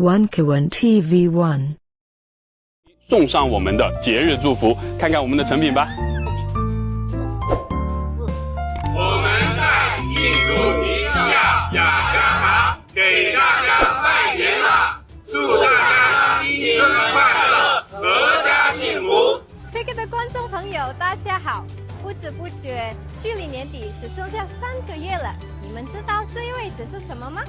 One Kawan TV1送上我们的节日祝福，看看我们的成品吧。我们在印度尼西亚雅加达给大家拜年啦！祝大家新春快乐，阖家幸福。Speaker 的观众朋友，大家好！不知不觉，距离年底只剩下3个月了。你们知道这一位置是什么吗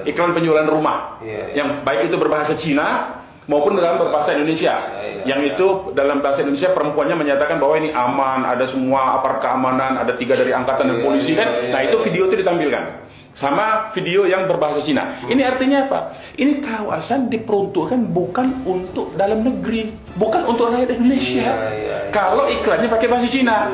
？iklan penjualan rumah, yang baik itu berbahasa Cina maupun dalam berbahasa Indonesia. Yang itu dalam bahasa Indonesia perempuannya menyatakan bahwa ini aman, ada semua aparat keamanan, ada 3 dari angkatan dan polisi kan. Nah itu video itu ditampilkan. Sama video yang berbahasa Cina. Ini artinya apa? Ini kawasan diperuntukkan bukan untuk dalam negeri, bukan untuk rakyat Indonesia. Kalau iklannya pakai bahasa Cina,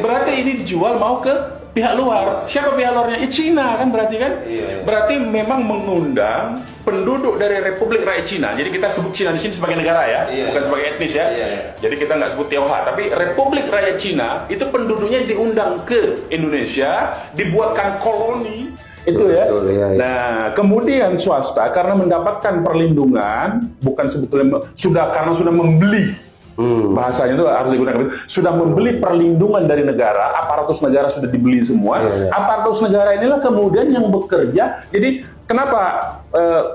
berarti ini dijual mau ke pihak luar. Siapa pihak luarnya? Cina kan berarti kan? Berarti memang mengundang penduduk dari Republik Rakyat Cina. Jadi kita sebut Cina di sini sebagai negara ya, bukan sebagai etnis ya. Jadi kita nggak sebut Tionghoa, tapi Republik Rakyat Cina itu penduduknya diundang ke Indonesia, dibuatkan koloni. Itu ya. Nah, kemudian swasta karena mendapatkan perlindungan, bukan sebetulnya karena sudah membeli. Bahasanya itu harus digunakan. Sudah membeli perlindungan dari negara, aparatus negara sudah dibeli semua. Aparatus negara inilah kemudian yang bekerja. Jadi kenapa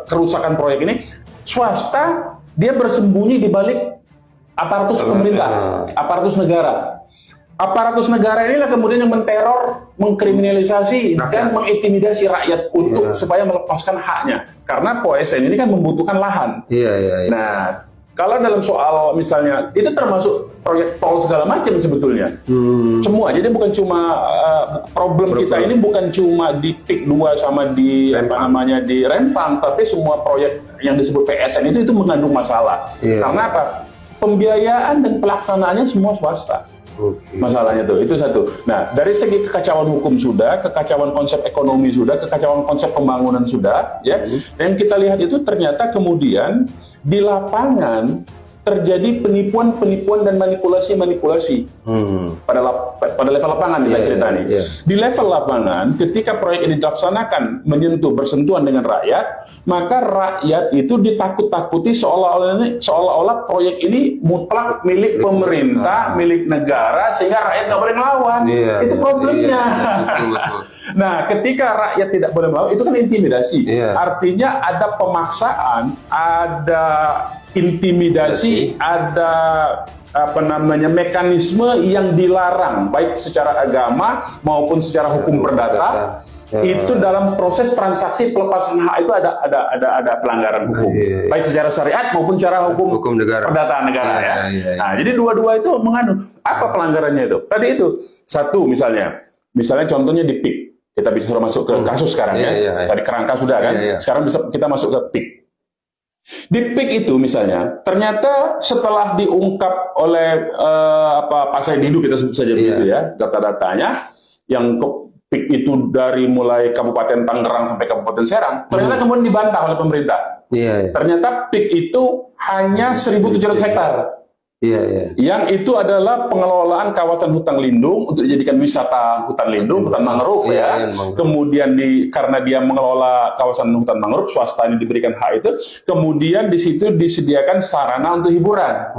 kerusakan proyek ini? Swasta dia bersembunyi di balik aparatus pemerintah, aparatus negara. Aparatus negara inilah kemudian yang menteror, mengkriminalisasi dan mengintimidasi rakyat untuk supaya melepaskan haknya. Karena POSN ini kan membutuhkan lahan. Nah, kalau dalam soal misalnya itu termasuk proyek tol segala macam sebetulnya. Semua. Jadi bukan cuma problem kita ini bukan cuma di PIK 2 sama di di Rempang, tapi semua proyek yang disebut PSN itu mengandung masalah. Karena apa? Pembiayaan dan pelaksanaannya semua swasta. Masalahnya itu satu. Nah, dari segi kekacauan hukum sudah, kekacauan konsep ekonomi sudah, kekacauan konsep pembangunan sudah, ya. Dan kita lihat itu ternyata kemudian di lapangan terjadi penipuan dan manipulasi pada level lapangan kita cerita nih. Di level lapangan, ketika proyek ini dilaksanakan bersentuhan dengan rakyat, maka rakyat itu ditakut-takuti seolah-olah proyek ini mutlak milik pemerintah, milik negara, sehingga rakyat nggak boleh melawan. Itu problemnya. Nah, ketika rakyat tidak boleh melawan, itu kan intimidasi. Artinya ada pemaksaan, ada intimidasi, ada mekanisme yang dilarang baik secara agama maupun secara hukum perdata. Itu dalam proses transaksi pelepasan hak itu ada pelanggaran hukum, baik secara syariat maupun secara hukum perdata negara ya. Nah, jadi dua-dua itu mengandung apa pelanggarannya itu? Tadi itu satu misalnya contohnya di PIK. Kita bisa masuk ke kasus sekarang ya. Tadi kerangka sudah kan. Sekarang bisa kita masuk ke PIK. Di PIK itu misalnya, ternyata setelah diungkap oleh Pak Said Didu, kita sebut saja begitu ya, data-datanya, yang PIK itu dari mulai Kabupaten Tangerang sampai Kabupaten Serang, ternyata kemudian dibantah oleh pemerintah. Ternyata PIK itu hanya 1.700 hektar. Yang itu adalah pengelolaan kawasan hutan lindung untuk dijadikan wisata hutan lindung, hutan mangrove ya. Kemudian karena dia mengelola kawasan hutan mangrove, swasta ini diberikan hak itu. Kemudian di situ disediakan sarana untuk hiburan.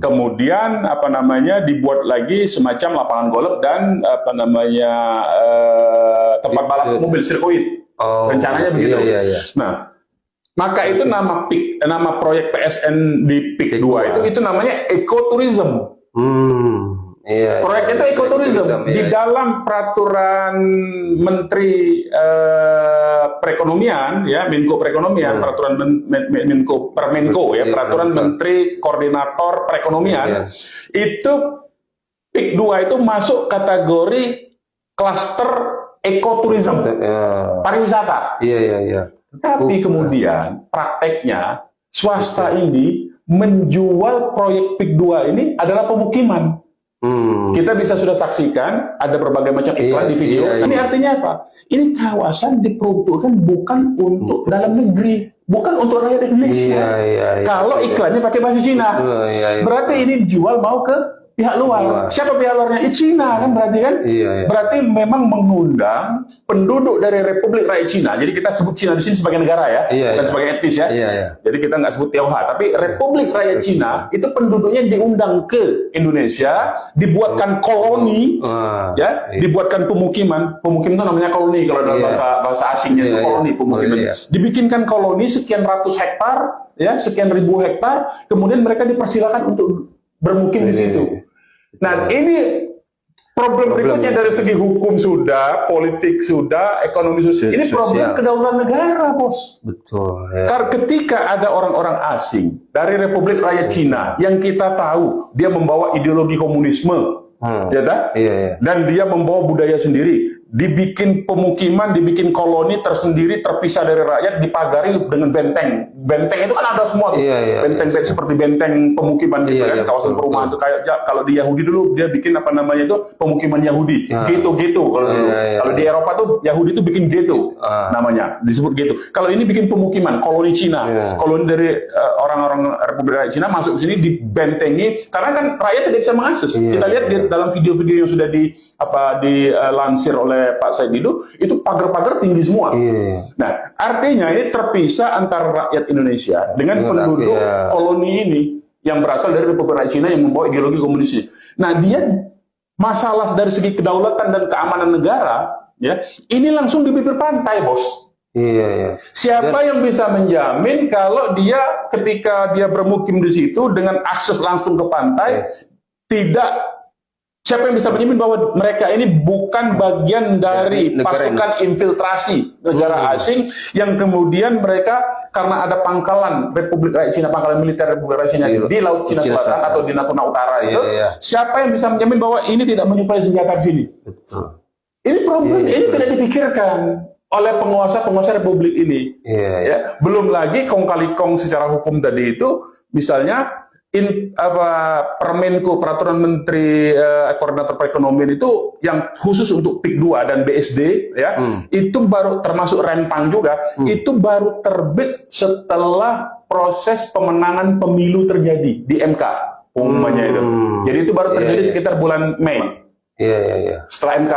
Kemudian dibuat lagi semacam lapangan golf dan tempat balap mobil sirkuit. Rencananya begitu. Nah, maka itu nama proyek PSN di PIK 2 itu namanya ekoturism. Proyek itu ekoturism. Di dalam peraturan Menteri Perekonomian ya, Menko Perekonomian, peraturan Permenko ya, peraturan Menteri Koordinator Perekonomian, itu PIK 2 itu masuk kategori klaster ekoturism, pariwisata. Tapi kemudian prakteknya swasta ini menjual proyek PIK 2 ini adalah pemukiman. Kita bisa sudah saksikan ada berbagai macam iklan di video. Ini artinya apa? Ini kawasan diperuntukkan bukan untuk dalam negeri, bukan untuk rakyat Indonesia. Kalau iklannya pakai bahasa Cina, berarti ini dijual mau ke pihak luar. Siapa pihak luarnya? Cina kan berarti kan? Iya. Berarti memang mengundang penduduk dari Republik Rakyat Cina. Jadi kita sebut Cina di sini sebagai negara ya, bukan sebagai etnis ya. Jadi kita nggak sebut Tionghoa, tapi Republik Rakyat Cina itu penduduknya diundang ke Indonesia, dibuatkan koloni, dibuatkan pemukiman. Pemukiman itu namanya koloni kalau dalam bahasa asingnya itu koloni pemukiman. Dibikinkan koloni sekian ratus hektar, ya, sekian ribu hektar, kemudian mereka dipersilakan untuk bermukim di situ. Nah, ini problem berikutnya dari segi hukum sudah, politik sudah, ekonomi sudah. Ini problem kedaulatan negara, bos. Betul. Ya. Karena ketika ada orang-orang asing dari Republik Rakyat Cina yang kita tahu dia membawa ideologi komunisme, ya tak? Dan dia membawa budaya sendiri. Dibikin pemukiman, dibikin koloni tersendiri, terpisah dari rakyat, dipagari dengan benteng. Benteng itu kan ada semua tuh. Benteng seperti benteng pemukiman gitu kan, kawasan perumahan itu kayak kalau di Yahudi dulu dia bikin apa namanya itu pemukiman Yahudi, ghetto kalau dulu. Kalau di Eropa tuh Yahudi itu bikin ghetto namanya, disebut ghetto. Kalau ini bikin pemukiman, koloni Cina, koloni dari orang-orang Republik Rakyat Cina masuk ke sini dibentengi karena kan rakyat tidak bisa mengakses. Kita lihat di dalam video-video yang sudah dilansir oleh Pak Said Didu, itu pagar-pagar tinggi semua. Nah, artinya ini terpisah antara rakyat Indonesia dengan penduduk koloni ini yang berasal dari Republik Rakyat Cina yang membawa ideologi komunis. Nah, dia masalah dari segi kedaulatan dan keamanan negara, ya, ini langsung di bibir pantai, bos. Siapa yang bisa menjamin kalau dia ketika dia bermukim di situ dengan akses langsung ke pantai tidak. Siapa yang bisa menjamin bahwa mereka ini bukan bagian dari pasukan infiltrasi negara asing yang kemudian mereka karena ada pangkalan Republik Rakyat Cina, pangkalan militer Republik Rakyat Cina di Laut Cina Selatan atau di Natuna Utara itu, siapa yang bisa menjamin bahwa ini tidak menyuplai senjata di sini? Ini problem, ini tidak dipikirkan oleh penguasa-penguasa Republik ini. Ya, belum lagi kong kali kong secara hukum tadi itu, misalnya Permenko, Peraturan Menteri Koordinator Perekonomian itu yang khusus untuk PIK 2 dan BSD ya, itu baru termasuk Rempang juga, itu baru terbit setelah proses pemenangan pemilu terjadi di MK umumnya itu. Jadi itu baru terjadi sekitar bulan Mei. Setelah MK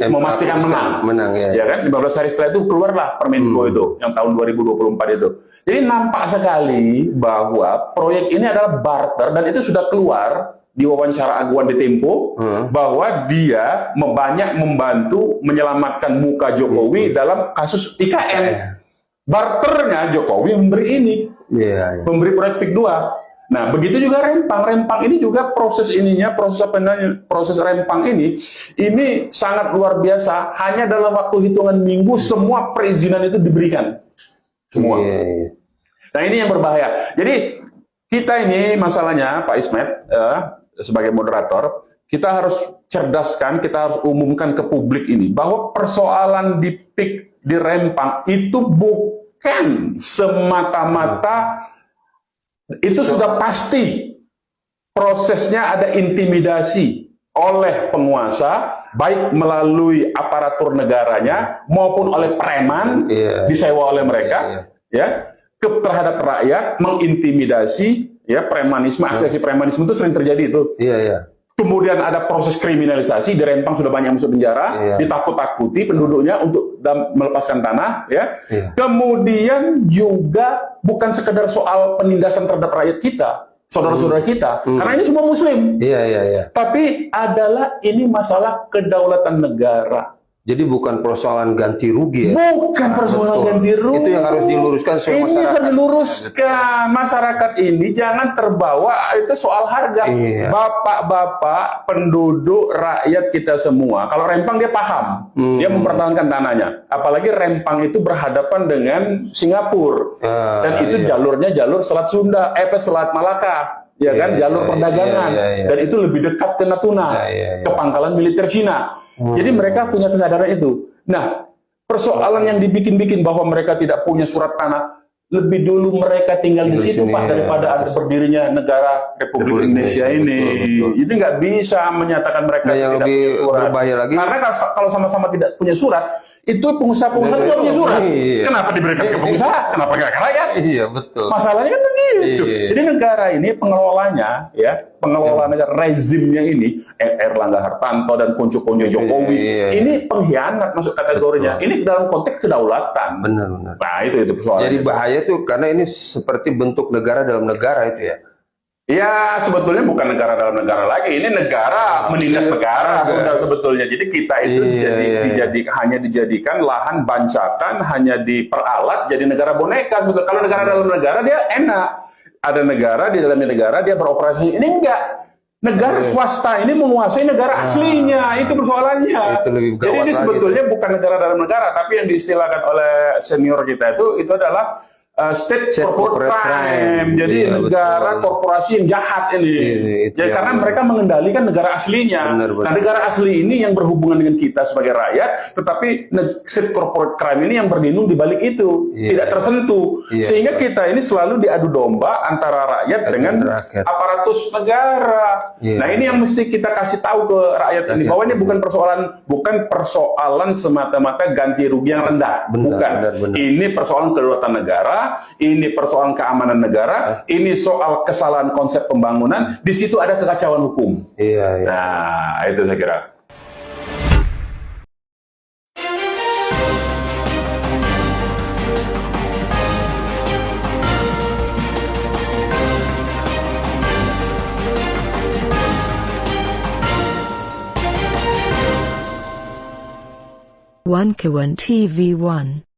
memastikan menang, ya kan? 15 hari setelah itu keluarlah Permenko itu yang tahun 2024 itu. Jadi nampak sekali bahwa proyek ini adalah barter dan itu sudah keluar di wawancara aguan di Tempo bahwa dia banyak membantu menyelamatkan muka Jokowi dalam kasus IKN. Barternya Jokowi memberi ini, memberi proyek PIK 2. Nah, begitu juga Rempang. Rempang ini juga proses ininya, proses Rempang ini sangat luar biasa. Hanya dalam waktu hitungan minggu semua perizinan itu diberikan. Semua. Nah, ini yang berbahaya. Jadi, kita ini masalahnya, Pak Ismet, sebagai moderator, kita harus cerdaskan, kita harus umumkan ke publik ini, bahwa persoalan di PIK di Rempang itu bukan semata-mata itu sudah pasti prosesnya ada intimidasi oleh penguasa, baik melalui aparatur negaranya maupun oleh preman disewa oleh mereka, terhadap rakyat, mengintimidasi, premanisme, aksi premanisme itu sering terjadi itu. Kemudian ada proses kriminalisasi, di Rempang sudah banyak masuk penjara, ditakut-takuti penduduknya untuk melepaskan tanah, Kemudian juga bukan sekedar soal penindasan terhadap rakyat kita, saudara-saudara kita, karena ini semua Muslim. Tapi adalah ini masalah kedaulatan negara. Jadi bukan persoalan ganti rugi ya? Bukan persoalan ganti rugi. Itu yang harus diluruskan semua masyarakat. Ini harus diluruskan. Masyarakat ini jangan terbawa itu soal harga. Bapak-bapak, penduduk, rakyat kita semua. Kalau Rempang dia paham. Dia mempertahankan tanahnya. Apalagi Rempang itu berhadapan dengan Singapura. Dan itu jalurnya jalur Selat Sunda, Selat Malaka. Ya kan, jalur perdagangan. Dan itu lebih dekat ke Natuna, ke pangkalan militer Cina. Jadi mereka punya kesadaran itu. Nah, persoalan yang dibikin-bikin bahwa mereka tidak punya surat tanah, lebih dulu mereka tinggal di situ, Pak, daripada ada berdirinya negara Republik Indonesia ini. Itu nggak bisa menyatakan mereka tidak punya surat. Lagi. Karena kalau sama-sama tidak punya surat, itu pengusaha-pengusaha tidak punya surat. Kenapa diberikan ke pengusaha? Kenapa nggak ke rakyat? Iya, betul. Masalahnya kan begitu. Jadi negara ini pengelolanya, pengelola negara, rezimnya ini, Erlangga Hartarto dan konco-konco Jokowi, ini pengkhianat masuk kategorinya. Betul. Ini dalam konteks kedaulatan. Benar-benar. Nah, itu persoalannya. Jadi bahaya tuh karena ini seperti bentuk negara dalam negara itu ya. Ya, sebetulnya bukan negara dalam negara lagi. Ini negara menindas negara sudah sebetulnya. Jadi kita itu hanya dijadikan lahan bancakan, hanya diperalat jadi negara boneka. Sebetulnya kalau negara dalam negara dia enak. Ada negara di dalamnya negara dia beroperasi. Ini enggak. Negara swasta ini menguasai negara aslinya. Itu persoalannya. Itu lebih jadi ini sebetulnya bukan negara dalam negara, tapi yang diistilahkan oleh senior kita itu adalah state corporate crime. Jadi negara korporasi yang jahat ini. Jadi karena mereka mengendalikan negara aslinya. Nah, negara asli ini yang berhubungan dengan kita sebagai rakyat, tetapi state corporate crime ini yang berlindung di balik itu, tidak tersentuh. Sehingga kita ini selalu diadu domba antara rakyat dengan aparatus negara. Nah, ini yang mesti kita kasih tahu ke rakyat ini bahwa ini bukan persoalan semata-mata ganti rugi yang rendah. Bukan. Ini persoalan kedaulatan negara. Ini persoalan keamanan negara, ini soal kesalahan konsep pembangunan, di situ ada kekacauan hukum. Nah, itu saya kira. One Kawan TV 1